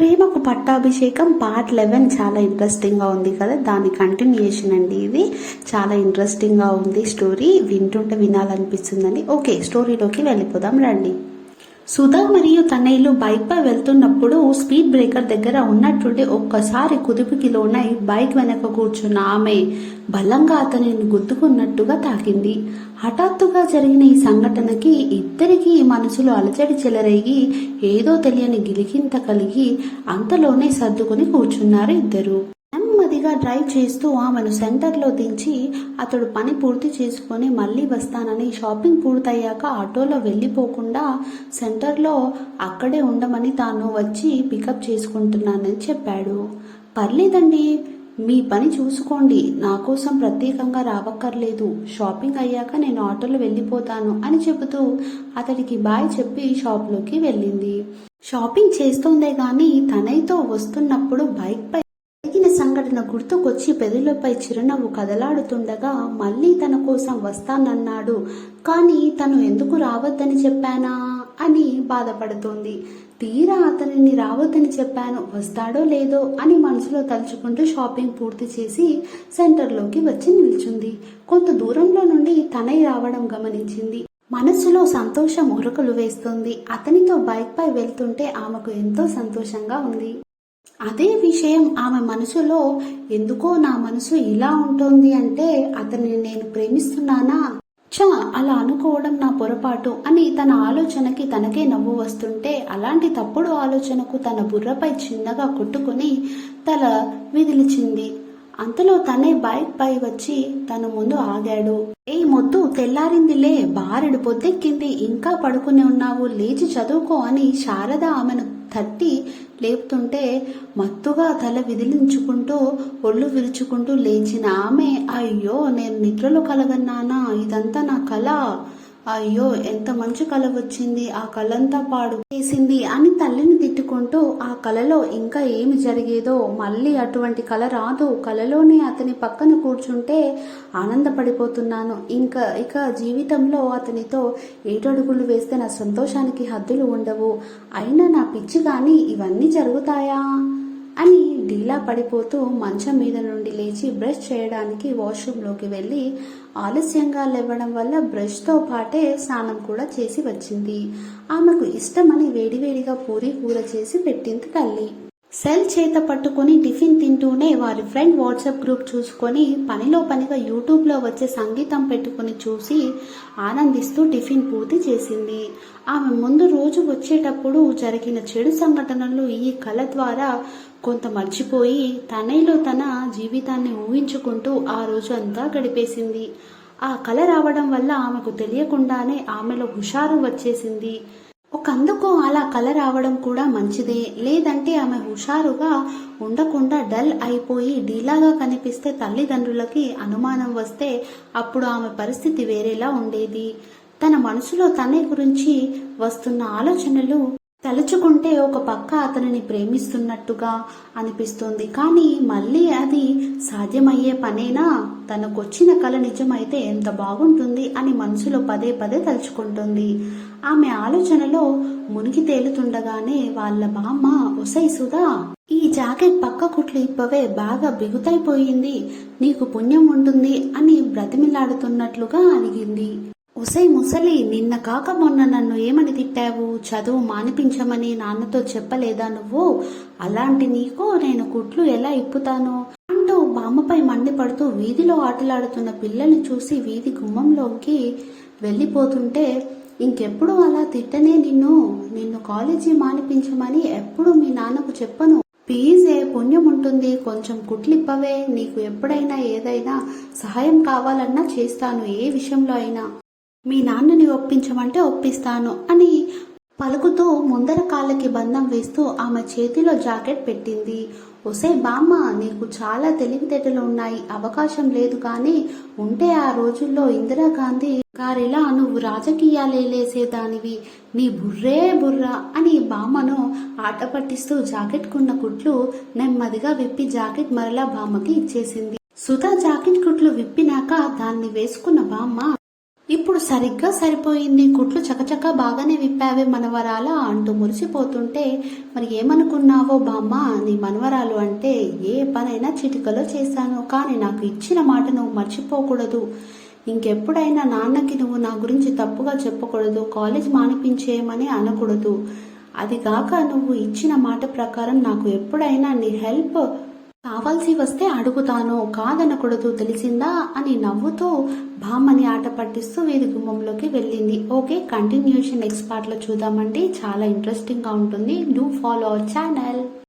ప్రేమకు పట్టాభిషేకం పార్ట్ 11 చాలా ఇంట్రెస్టింగ్గా ఉంది కదా. దాని కంటిన్యూయేషన్ అండి ఇది. చాలా ఇంట్రెస్టింగ్గా ఉంది స్టోరీ. వింటుంటే వినాలనిపిస్తుందండి. ఓకే, స్టోరీలోకి వెళ్ళిపోదాం రండి. సుధా మరియు తనయులు బైక్ పై వెళ్తున్నప్పుడు స్పీడ్ బ్రేకర్ దగ్గర ఉన్నట్టుండి ఒక్కసారి కుదుపుకి లోనై బైక్ వెనక కూర్చున్న ఆమె బలంగా అతనిని గుద్దుకున్నట్టుగా తాకింది. హఠాత్తుగా జరిగిన ఈ సంఘటనకి ఇద్దరికీ మనసులో అలజడి చెలరేగి ఏదో తెలియని గిలిగింత కలిగి అంతలోనే సర్దుకుని కూర్చున్నారు ఇద్దరు. నెమ్మదిగా డ్రైవ్ చేస్తూ ఆమెను సెంటర్లో దించి అతడు పని పూర్తి చేసుకొని మళ్ళీ వస్తానని, షాపింగ్ పూర్తయ్యాక ఆటోలో వెళ్ళిపోకుండా సెంటర్లో అక్కడే ఉండమని తాను వచ్చి పికప్ చేసుకుంటున్నానని చెప్పాడు. పర్లేదండి, మీ పని చూసుకోండి, నా కోసం ప్రత్యేకంగా రావక్కర్లేదు, షాపింగ్ అయ్యాక నేను ఆటోలో వెళ్ళిపోతాను అని చెబుతూ అతడికి బాయ్ చెప్పి షాప్లోకి వెళ్ళింది. షాపింగ్ చేస్తోందే గాని తనయ్యతో వస్తున్నప్పుడు బైక్ పై జరిగిన సంఘటన గుర్తుకొచ్చి పెదవులపై చిరునవ్వు కదలాడుతుండగా మళ్ళీ తన కోసం వస్తానన్నాడు, కానీ తను ఎందుకు రావద్దని చెప్పానా అని బాధపడుతోంది. తీరా అతనిని రావద్దని చెప్పాను, వస్తాడో లేదో అని మనసులో తలుచుకుంటూ షాపింగ్ పూర్తి చేసి సెంటర్లోకి వచ్చి నిల్చుంది. కొంత దూరంలో నుండి తనయ్య రావడం గమనించింది. మనసులో సంతోషం ఉరకలు వేస్తుంది. అతనితో బైక్ పై వెళ్తుంటే ఆమెకు ఎంతో సంతోషంగా ఉంది. అదే విషయం ఆమె మనసులో ఎందుకో నా మనసు ఇలా ఉంటుంది అంటే అతన్ని నేను ప్రేమిస్తున్నానా, అలా అనుకోవడం నా పొరపాటు అని తన ఆలోచనకి తనకే నవ్వు వస్తుంటే అలాంటి తప్పుడు ఆలోచనకు తన బుర్రపై చిన్నగా కొట్టుకుని తల విదిలిచింది. అంతలో తనే బైక్ పై వచ్చి తన ముందు ఆగాడు. ఏ మొద్దు, తెల్లారిందిలే, బారెడు పొద్దెక్కింది, ఇంకా పడుకుని ఉన్నావు, లేచి చదువుకో అని శారద ఆమెను తట్టి లేపుతుంటే మత్తుగా తల విదిలించుకుంటూ ఒళ్ళు విరుచుకుంటూ లేచిన ఆమె, అయ్యో నేను నిద్రలో కలగన్నానా, ఇదంతా నా కళ, అయ్యో ఎంత మంచి కళ వచ్చింది, ఆ కళంతా పాడు చేసింది అని తల్లిని తిట్టుకుంటూ ఆ కళలో ఇంకా ఏమి జరిగేదో మళ్ళీ అటువంటి కళ రాదు, కళలోనే అతని పక్కన కూర్చుంటే ఆనందపడిపోతున్నాను, ఇక జీవితంలో అతనితో 7 అడుగులు వేస్తే నా సంతోషానికి హద్దులు ఉండవు, అయినా నా పిచ్చి కానీ ఇవన్నీ జరుగుతాయా అని డీలా పడిపోతూ మంచం మీద నుండి లేచి బ్రష్ చేయడానికి వాష్రూమ్లోకి వెళ్ళి ఆలస్యంగా లేవడం వల్ల బ్రష్తో పాటే స్నానం కూడా చేసి వచ్చింది. ఆమెకు ఇష్టమని వేడివేడిగా పూరి కూర చేసి పెట్టింది తల్లి. సెల్ చేత పట్టుకుని టిఫిన్ తింటూనే వారి ఫ్రెండ్ వాట్సాప్ గ్రూప్ చూసుకొని పనిలో పనిగా యూట్యూబ్లో వచ్చే సంగీతం పెట్టుకుని చూసి ఆనందిస్తూ టిఫిన్ పూర్తి చేసింది. ఆమె ముందు రోజు వచ్చేటప్పుడు జరిగిన చెడు సంఘటనలు ఈ కళ ద్వారా కొంత మర్చిపోయి తనలో తన జీవితాన్ని ఊహించుకుంటూ ఆ రోజు అంతా గడిపేసింది. ఆ కళ రావడం వల్ల ఆమెకు తెలియకుండానే ఆమెలో హుషారు వచ్చేసింది. ఒకందుకు అలా కళ రావడం కూడా మంచిదే, లేదంటే ఆమె హుషారుగా ఉండకుండా డల్ అయిపోయి డీలాగా కనిపిస్తే తల్లిదండ్రులకి అనుమానం వస్తే అప్పుడు ఆమె పరిస్థితి వేరేలా ఉండేది. తన మనసులో తనే గురించి వస్తున్న ఆలోచనలు తలుచుకుంటే ఒక పక్క అతనిని ప్రేమిస్తున్నట్టుగా అనిపిస్తుంది, కానీ మళ్ళీ అది సాధ్యమయ్యే పనేనా, తనకొచ్చిన కళ నిజమైతే ఎంత బాగుంటుంది అని మనసులో పదే పదే తలుచుకుంటుంది. ఆమె ఆలోచనలో మునిగి తేలుతుండగానే వాళ్ళ బామ్మ, ఒసై సుధా, ఈ జాకెట్ పక్క కుట్లు ఇప్పవే, బాగా బిగుతైపోయింది, నీకు పుణ్యం ఉంటుంది అని బ్రతిమిలాడుతున్నట్లుగా అడిగింది. ఒసై ముసలి, నిన్న కాక మొన్న నన్ను ఏమని తిట్టావు, చదువు మానిపించమని నాన్నతో చెప్పలేదా నువ్వు, అలాంటి నీకు నేను కుట్లు ఎలా ఇప్పుతాను అంటూ బామ్మపై మండిపడుతూ వీధిలో ఆటలాడుతున్న పిల్లల్ని చూసి వీధి గుమ్మంలోకి వెళ్ళిపోతుంటే, ఇంకెప్పుడు అలా తిట్టనే నిన్ను కాలేజీ మానిపించమని ఎప్పుడు మీ నాన్నకు చెప్పను, ప్లీజే, పుణ్యం ఉంటుంది, కొంచెం కుట్లిప్పవే, నీకు ఎప్పుడైనా ఏదైనా సహాయం కావాలన్నా చేస్తాను, ఏ విషయంలో అయినా మీ నాన్నని ఒప్పించమంటే ఒప్పిస్తాను అని పలుకుతూ ముందర కాళ్ళకి బంధం వేస్తూ ఆమె చేతిలో జాకెట్ పెట్టింది. ఒసే బామ్మ, నీకు చాలా తెలివితేటలు ఉన్నాయి, అవకాశం లేదు కానీ ఉంటే ఆ రోజుల్లో ఇందిరాగాంధీ గారిలా నువ్వు రాజకీయాలేసేదానివి, నీ బుర్రే బుర్ర అని బామ్మను ఆట పట్టిస్తూ జాకెట్కున్న కుట్లు నెమ్మదిగా విప్పి జాకెట్ మరలా బామ్మకి ఇచ్చేసింది. సుధా జాకెట్ కుట్లు విప్పినాక దాన్ని వేసుకున్న బామ్మ, ఇప్పుడు సరిగ్గా సరిపోయింది, కుట్లు చకచకా బాగానే విప్పావే మనవరాలా అంటూ మురిసిపోతుంటే, మరి ఏమనుకున్నావో బామ్మ, నీ మనవరాలు అంటే ఏ పనైనా చిటికలో చేశాను, కానీ నాకు ఇచ్చిన మాట నువ్వు మర్చిపోకూడదు. ఇంకెప్పుడైనా నాన్నకి నువ్వు నా గురించి తప్పుగా చెప్పకూడదు, కాలేజ్ మానిపించేయమని అనకూడదు. అదిగాక నువ్వు ఇచ్చిన మాట ప్రకారం నాకు ఎప్పుడైనా నీ హెల్ప్ కావాల్సి వస్తే అడుగుతాను, కాదనకూడదు, తెలిసిందా అని నవ్వుతూ బామ్మని ఆట పట్టిస్తూ వీధి గుమ్మంలోకి వెళ్ళింది. ఓకే, కంటిన్యూషన్ నెక్స్ట్ పార్ట్లో చూద్దామండి. చాలా ఇంట్రెస్టింగ్గా ఉంటుంది. Do follow our channel.